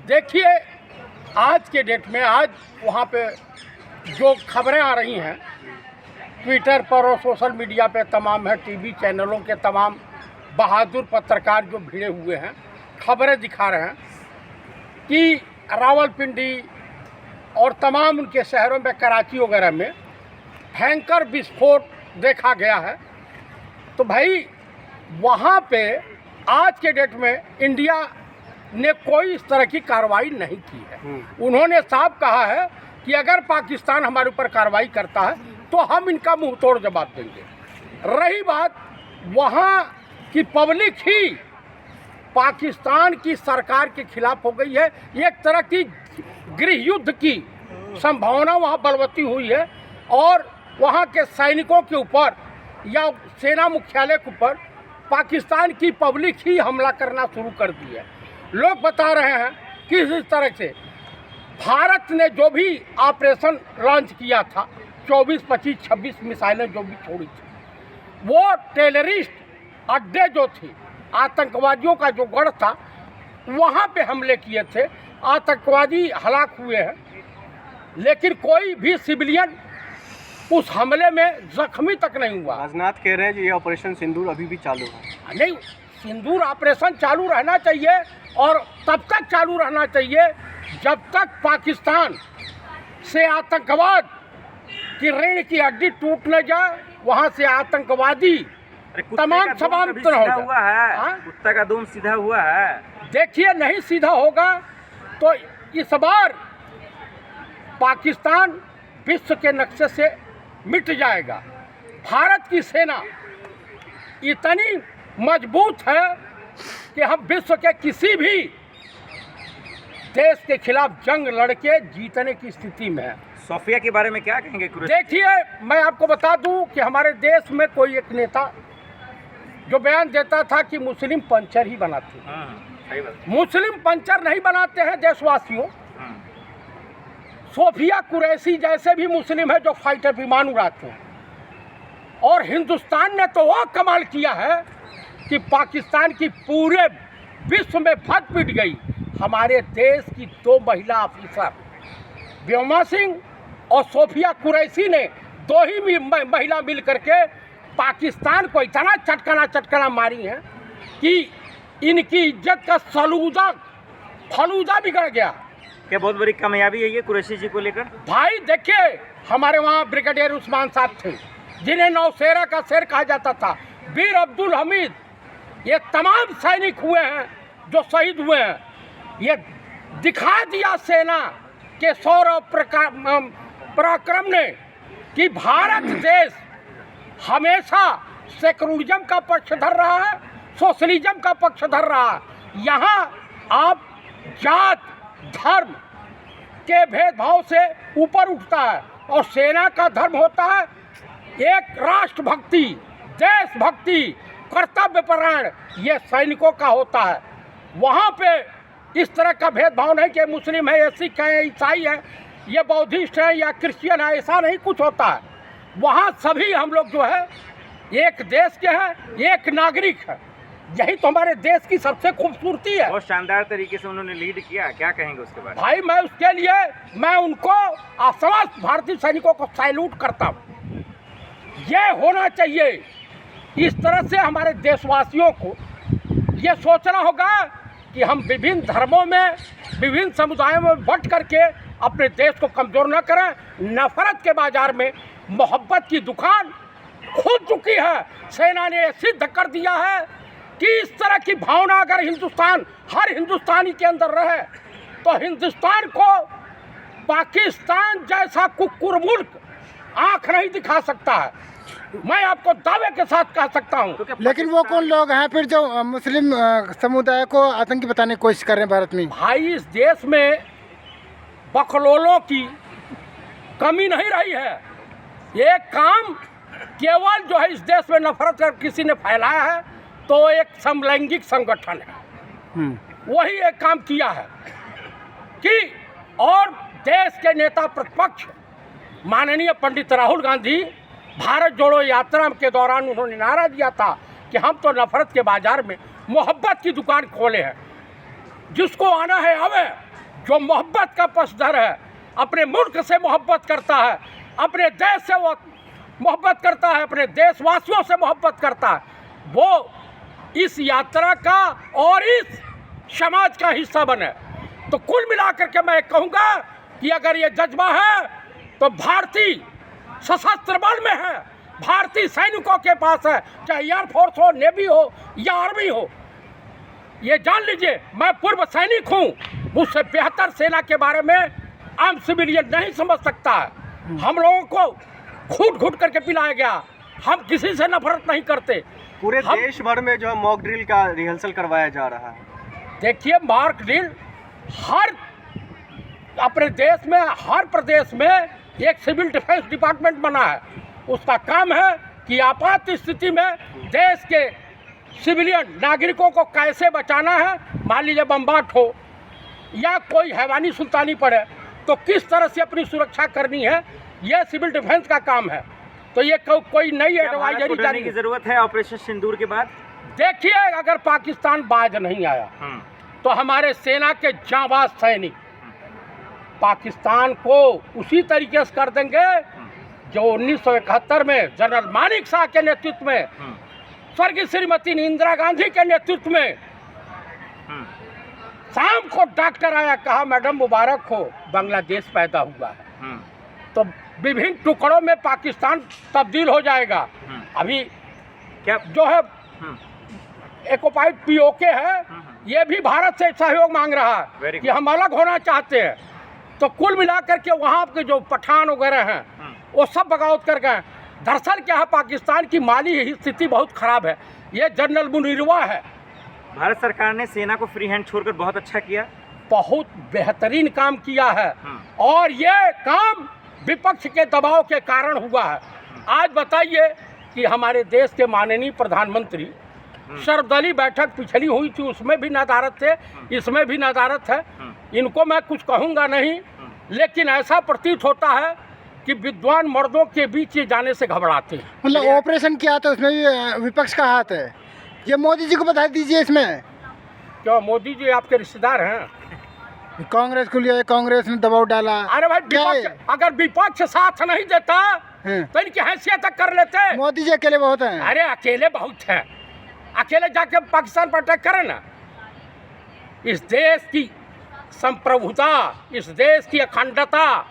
देखिए, आज के डेट में आज वहाँ पे जो खबरें आ रही हैं ट्विटर पर और सोशल मीडिया पे तमाम है, टीवी चैनलों के तमाम बहादुर पत्रकार जो भिड़े हुए हैं, खबरें दिखा रहे हैं कि रावलपिंडी और तमाम उनके शहरों में, कराची वगैरह में भयंकर विस्फोट देखा गया है। तो भाई वहाँ पे आज के डेट में इंडिया ने कोई इस तरह की कार्रवाई नहीं की है। उन्होंने साफ कहा है कि अगर पाकिस्तान हमारे ऊपर कार्रवाई करता है तो हम इनका मुंह तोड़ जवाब देंगे। रही बात, वहाँ की पब्लिक ही पाकिस्तान की सरकार के खिलाफ हो गई है। एक तरह की गृह युद्ध की संभावना वहाँ बलवती हुई है और वहाँ के सैनिकों के ऊपर या सेना मुख्यालय के ऊपर पाकिस्तान की पब्लिक ही हमला करना शुरू कर दी है। लोग बता रहे हैं कि इस तरह से भारत ने जो भी ऑपरेशन लॉन्च किया था, 24, 25, 26 मिसाइलें जो भी छोड़ी थी, वो टेररिस्ट अड्डे जो थे, आतंकवादियों का जो गढ़ था, वहाँ पे हमले किए थे। आतंकवादी हलाक हुए हैं, लेकिन कोई भी सिविलियन उस हमले में जख्मी तक नहीं हुआ। राजनाथ कह रहे हैं कि ये ऑपरेशन सिंदूर अभी भी चालू है। नहीं, सिंदूर ऑपरेशन चालू रहना चाहिए और तब तक चालू रहना चाहिए जब तक पाकिस्तान से आतंकवाद की रीढ़ की हड्डी टूट न जाए, वहाँ से आतंकवादी तमाम समाप्त हुआ है। कुत्ता का दुम सीधा हुआ है। देखिए, नहीं सीधा होगा तो इस बार पाकिस्तान विश्व के नक्शे से मिट जाएगा। भारत की सेना इतनी मजबूत है कि हम विश्व के किसी भी देश के खिलाफ जंग लड़के जीतने की स्थिति में है। सोफिया के बारे में क्या कहेंगे? देखिए, मैं आपको बता दूं कि हमारे देश में कोई एक नेता जो बयान देता था कि मुस्लिम पंचर ही बनाते हैं। मुस्लिम पंचर नहीं बनाते हैं देशवासियों। सोफिया कुरैशी जैसे भी मुस्लिम है जो फाइटर विमान उड़ाते हैं। और हिंदुस्तान ने तो वो कमाल किया है कि पाकिस्तान की पूरे विश्व में फट पिट गई। हमारे देश की 2 महिला ऑफिसर, व्योमा सिंह और सोफिया कुरैशी ने, 2 ही महिला मिल करके पाकिस्तान को इतना चटकाना मारी है कि इनकी इज्जत का फलूदा बिगड़ गया। क्या बहुत बड़ी कामयाबी है ये कुरैशी जी को लेकर? भाई देखिए, हमारे वहाँ ब्रिगेडियर उस्मान साहब थे जिन्हें नौशेरा का शेर कहा जाता था, वीर अब्दुल हमीद, ये तमाम सैनिक हुए हैं जो शहीद हुए हैं। ये दिखा दिया सेना के शौर्य और पराक्रम ने कि भारत देश हमेशा सेकुलरिज्म का पक्ष धर रहा है, सोशलिज्म का पक्ष धर रहा है। यहाँ आप जात धर्म के भेदभाव से ऊपर उठता है और सेना का धर्म होता है एक राष्ट्रभक्ति, देशभक्ति, कर्तव्य परायण, ये सैनिकों का होता है। वहाँ पे इस तरह का भेदभाव नहीं कि मुस्लिम है, ये सिख है, ईसाई है, ये बौद्धिस्ट है या क्रिश्चियन है, ऐसा नहीं कुछ होता है। वहाँ सभी हम लोग जो है एक देश के हैं, एक नागरिक है। यही तो हमारे देश की सबसे खूबसूरती है। बहुत शानदार तरीके से उन्होंने लीड किया, क्या कहेंगे उसके बारे में? भाई मैं उसके लिए मैं उनको समस्त भारतीय सैनिकों को सैल्यूट करता हूँ। ये होना चाहिए। इस तरह से हमारे देशवासियों को ये सोचना होगा कि हम विभिन्न धर्मों में, विभिन्न समुदायों में बंट करके अपने देश को कमज़ोर न करें। नफरत के बाजार में मोहब्बत की दुकान खुल चुकी है। सेना ने सिद्ध कर दिया है कि इस तरह की भावना अगर हर हिंदुस्तानी के अंदर रहे तो हिंदुस्तान को पाकिस्तान जैसा कुकुर मुल्क आंख नहीं दिखा सकता है। मैं आपको दावे के साथ कह सकता हूँ। लेकिन वो कौन लोग हैं फिर जो मुस्लिम समुदाय को आतंकी बताने की कोशिश कर रहे हैं भारत में? भाई, इस देश में बकलोलों की कमी नहीं रही है। ये काम केवल जो है इस देश में नफरत किसी ने फैलाया है तो एक समलैंगिक संगठन है, वही एक काम किया है कि और देश के नेता प्रतिपक्ष माननीय पंडित राहुल गांधी भारत जोड़ो यात्रा के दौरान उन्होंने नारा दिया था कि हम तो नफरत के बाजार में मोहब्बत की दुकान खोले हैं। जिसको आना है आवे, जो मोहब्बत का पसधर है, अपने मुल्क से मोहब्बत करता है, अपने देश से वो मोहब्बत करता है, अपने देशवासियों से मोहब्बत करता है, वो इस यात्रा का और इस समाज का हिस्सा बने। तो कुल मिलाकर के मैं कहूँगा कि अगर ये जज्बा है तो भारतीय सशस्त्र बल में है, भारतीय सैनिकों के पास है, चाहे एयरफोर्स हो, नेवी हो या आर्मी हो। ये जान लीजिए, मैं पूर्व सैनिक हूँ, मुझसे बेहतर सेना के बारे में आम सिविलियन नहीं समझ सकता है। हम लोगों को घूट घूट करके पिलाया गया, हम किसी से नफरत नहीं करते। पूरे देश भर में जो है मॉक ड्रिल का रिहर्सल करवाया जा रहा है। देखिए, मॉक ड्रिल हर अपने देश में, हर प्रदेश में एक सिविल डिफेंस डिपार्टमेंट बना है। उसका काम है कि आपात स्थिति में देश के सिविलियन नागरिकों को कैसे बचाना है। मान लीजिए बम्बाट हो या कोई हैवानी सुल्तानी पड़े तो किस तरह से अपनी सुरक्षा करनी है, यह सिविल डिफेंस का काम है। तो ये कोई नई एडवाइजरी जारी की जरूरत है ऑपरेशन सिंदूर के बाद? देखिए, अगर पाकिस्तान बाज नहीं आया तो हमारे सेना के जांबाज सैनिक पाकिस्तान को उसी तरीके से कर देंगे जो 1971 में जनरल मानिक शाह के नेतृत्व में, स्वर्गीय श्रीमती इंदिरा गांधी के नेतृत्व में, शाम को डॉक्टर आया, कहा मैडम मुबारक हो, बांग्लादेश पैदा हुआ है। तो विभिन्न टुकड़ों में पाकिस्तान तब्दील हो जाएगा। अभी क्या जो है एक्युपाइड पीओके है, ये भी भारत से सहयोग मांग रहा है कि हम अलग होना चाहते हैं। तो कुल मिलाकर के वहाँ के जो पठान वगैरह हैं वो सब बगावत कर गए। दरअसल क्या है, पाकिस्तान की माली स्थिति बहुत ख़राब है। ये जनरल मुनीरवा है। भारत सरकार ने सेना को फ्री हैंड छोड़कर बहुत अच्छा किया, बहुत बेहतरीन काम किया है, और ये काम विपक्ष के दबाव के कारण हुआ है। आज बताइए कि हमारे देश के माननीय प्रधानमंत्री सर्वदलीय बैठक पिछली हुई थी, उसमें भी नदारत थे, इसमें भी नदारत है। इनको मैं कुछ कहूँगा नहीं, लेकिन ऐसा प्रतीत होता है कि विद्वान मर्दों के बीच ये जाने से घबराते हैं। मतलब ऑपरेशन किया तो उसमें भी विपक्ष का हाथ है, ये मोदी जी को बता दीजिए। इसमें क्यों, मोदी जी आपके रिश्तेदार हैं? कांग्रेस को लिया, कांग्रेस ने दबाव डाला। अरे भाई, विपक्ष, अगर विपक्ष साथ नहीं देता तो इनकी हैसियत तक कर लेते। मोदी जी अकेले बहुत हैं। अरे अकेले बहुत हैं, अकेले जाके पाकिस्तान पर अटैक करें ना। इस देश की संप्रभुता, इस देश की अखंडता,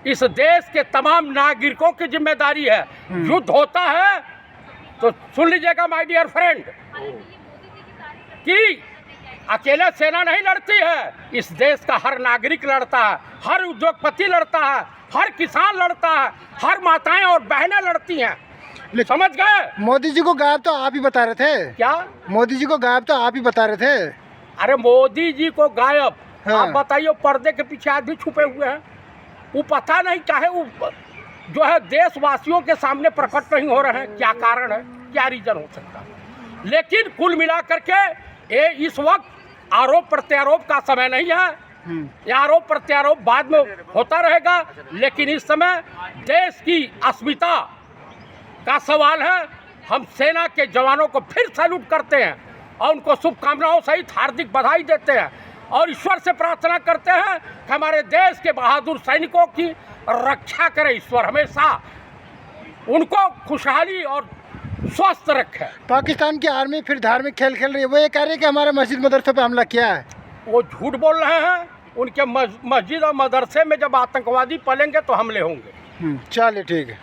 इस देश के तमाम नागरिकों की जिम्मेदारी है। युद्ध होता है तो सुन लीजिएगा माय डियर फ्रेंड, कि अकेले सेना नहीं लड़ती है, इस देश का हर नागरिक लड़ता है, हर उद्योगपति लड़ता है, हर किसान लड़ता है, हर माताएं और बहनें लड़ती हैं। समझ गए? मोदी जी को गायब तो आप ही बता रहे थे। क्या? मोदी जी को गायब तो आप ही बता रहे थे। अरे मोदी जी को गायब, हाँ। आप बताइए, पर्दे के पीछे आदमी छुपे हुए हैं, वो पता नहीं चाहे वो जो है देशवासियों के सामने प्रकट नहीं हो रहे हैं। क्या कारण है, क्या रीजन हो सकता है? लेकिन कुल मिलाकर के ये इस वक्त आरोप प्रत्यारोप का समय नहीं है। ये आरोप प्रत्यारोप बाद में होता रहेगा, लेकिन इस समय देश की अस्मिता का सवाल है। हम सेना के जवानों को फिर सैल्यूट करते हैं और उनको शुभकामनाओं सहित हार्दिक बधाई देते हैं, और ईश्वर से प्रार्थना करते हैं कि हमारे देश के बहादुर सैनिकों की रक्षा करे ईश्वर, हमेशा उनको खुशहाली और स्वस्थ रखे। पाकिस्तान की आर्मी फिर धार्मिक खेल खेल रही है। वो ये कह रही है कि हमारे मस्जिद मदरसों पे हमला किया है। वो झूठ बोल रहे हैं। उनके मस्जिद और मदरसे में जब आतंकवादी पलेंगे तो हमले होंगे। चलिए ठीक है।